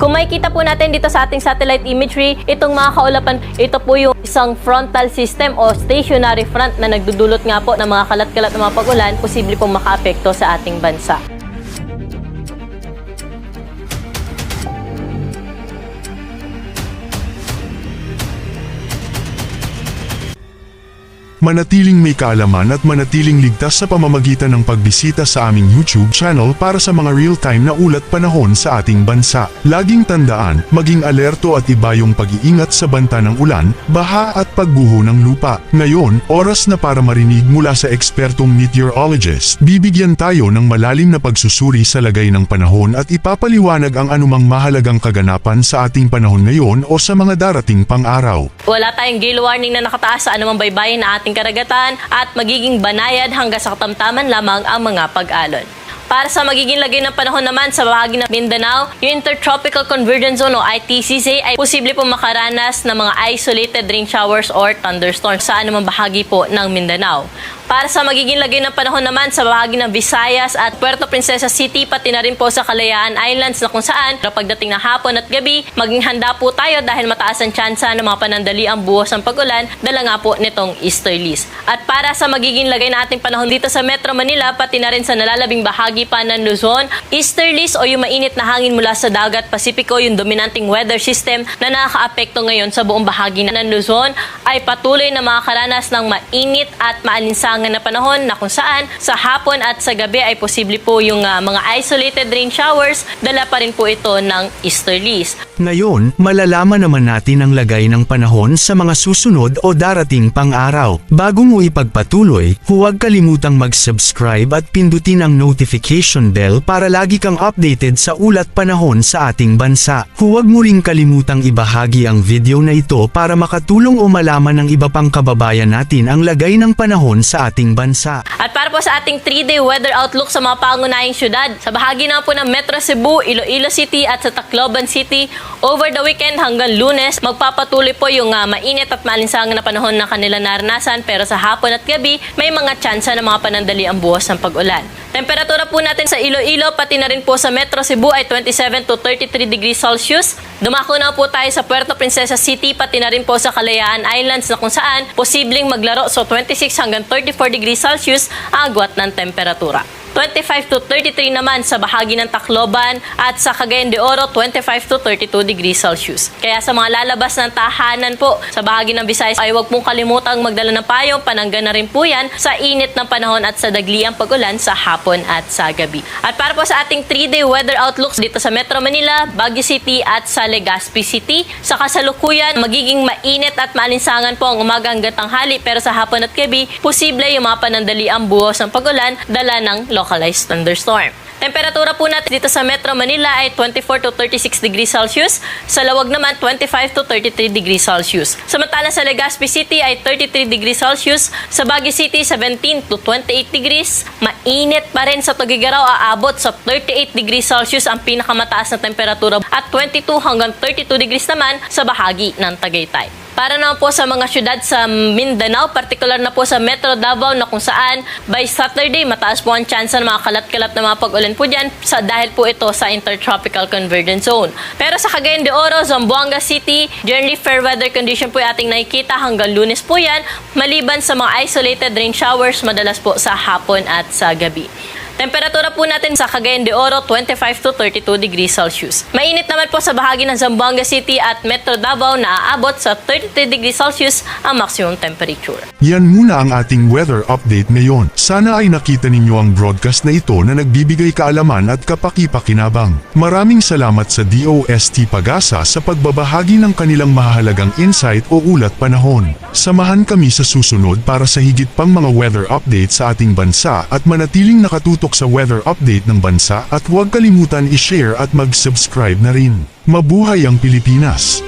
Kung makikita po natin dito sa ating satellite imagery, itong mga kaulapan, ito po yung isang frontal system o stationary front na nagdudulot nga po ng mga kalat-kalat na mga pag-ulan, posible pong makaapekto sa ating bansa. Manatiling may kaalaman at manatiling ligtas sa pamamagitan ng pagbisita sa aming YouTube channel para sa mga real-time na ulat panahon sa ating bansa. Laging tandaan, maging alerto at iba yung pag-iingat sa banta ng ulan, baha at pagguho ng lupa. Ngayon, oras na para marinig mula sa ekspertong meteorologist. Bibigyan tayo ng malalim na pagsusuri sa lagay ng panahon at ipapaliwanag ang anumang mahalagang kaganapan sa ating panahon ngayon o sa mga darating pang-araw. Wala tayong gale warning na nakataas sa anumang baybayin na ating karagatan at magiging banayad hanggang sa katamtaman lamang ang mga pag-alon. Para sa magiging lagay ng panahon naman sa bahagi ng Mindanao, yung Intertropical Convergence Zone o ITCZ ay posible po makaranas ng mga isolated rain showers or thunderstorms sa anumang bahagi po ng Mindanao. Para sa magiging lagay ng panahon naman sa bahagi ng Visayas at Puerto Princesa City, pati na rin po sa Kalayaan Islands na kung saan pagdating ng hapon at gabi, maging handa po tayo dahil mataas ang tsansa ng mga panandali ang buhos ng pag-ulan, dala nga po nitong easterlies. At para sa magiging lagay na ating panahon dito sa Metro Manila, pati na rin sa nalalabing bahagi pa ng Luzon, easterlies o yung mainit na hangin mula sa dagat Pasipiko, yung dominanting weather system na nakakaapekto ngayon sa buong bahagi ng Luzon, ay patuloy na makakaranas ng mainit at maalinsangan na panahon na kung saan sa hapon at sa gabi ay posible po yung mga isolated rain showers, dala pa rin po ito ng easterlies. Ngayon, malalaman naman natin ang lagay ng panahon sa mga susunod o darating pang-araw. Bago mo ipagpatuloy, huwag kalimutang mag-subscribe at pindutin ang notification bell para lagi kang updated sa ulat panahon sa ating bansa. Huwag mo ring kalimutang ibahagi ang video na ito para makatulong o malaman ng iba pang kababayan natin ang lagay ng panahon sa ating bansa. At para po sa ating 3-day weather outlook sa mga pangunahing syudad, sa bahagi na po ng Metro Cebu, Iloilo City at sa Tacloban City, over the weekend hanggang Lunes, magpapatuloy po yung mainit at maalinsangan na panahon na kanila naranasan, pero sa hapon at gabi, may mga tsansa ng mga panandali ang buhos ng pag-ulan. Temperatura po natin sa Iloilo, pati na rin po sa Metro Cebu ay 27 to 33 degrees Celsius. Dumako na po tayo sa Puerto Princesa City, pati na rin po sa Kalayaan Islands na kung saan posibleng maglaro, so 26 hanggang 34 degrees Celsius ang agwat ng temperatura. 25 to 33 naman sa bahagi ng Tacloban at sa Cagayan de Oro, 25 to 32 degrees Celsius. Kaya sa mga lalabas ng tahanan po sa bahagi ng Visayas ay huwag pong kalimutang magdala ng payong, panangga na rin po yan sa init ng panahon at sa dagliang pag-ulan sa hapon at sa gabi. At para po sa ating 3-day weather outlooks dito sa Metro Manila, Baguio City at sa Legazpi City, sa kasalukuyan magiging mainit at maalinsangan po ang umaga hanggang tanghali, pero sa hapon at gabi, posible yung mga panandali ang buhos ng pag-ulan, dala ng localized thunderstorm. Temperatura po natin dito sa Metro Manila ay 24 to 36 degrees Celsius. Sa Lawag naman, 25 to 33 degrees Celsius. Samantalang sa Legazpi City ay 33 degrees Celsius. Sa Baguio City, 17 to 28 degrees. Mainit pa rin sa Tuguegarao, aabot sa 38 degrees Celsius ang pinakamataas na temperatura at 22 hanggang 32 degrees naman sa bahagi ng Tagaytay. Para naman po sa mga syudad sa Mindanao, partikular na po sa Metro Davao na kung saan by Saturday mataas po ang chance ng mga kalat-kalat na mga pag-ulan po dyan dahil po ito sa Intertropical Convergence Zone. Pero sa Cagayan de Oro, Zamboanga City, generally fair weather condition po yung ating nakikita hanggang Lunes po yan, maliban sa mga isolated rain showers madalas po sa hapon at sa gabi. Temperatura po natin sa Cagayan de Oro, 25 to 32 degrees Celsius. Mainit naman po sa bahagi ng Zamboanga City at Metro Davao na aabot sa 33 degrees Celsius ang maximum temperature. Yan muna ang ating weather update ngayon. Sana ay nakita ninyo ang broadcast na ito na nagbibigay kaalaman at kapaki-pakinabang. Maraming salamat sa DOST Pag-asa sa pagbabahagi ng kanilang mahalagang insight o ulat panahon. Samahan kami sa susunod para sa higit pang mga weather update sa ating bansa at manatiling nakatutok sa weather update ng bansa, at huwag kalimutan i-share at mag-subscribe na rin. Mabuhay ang Pilipinas!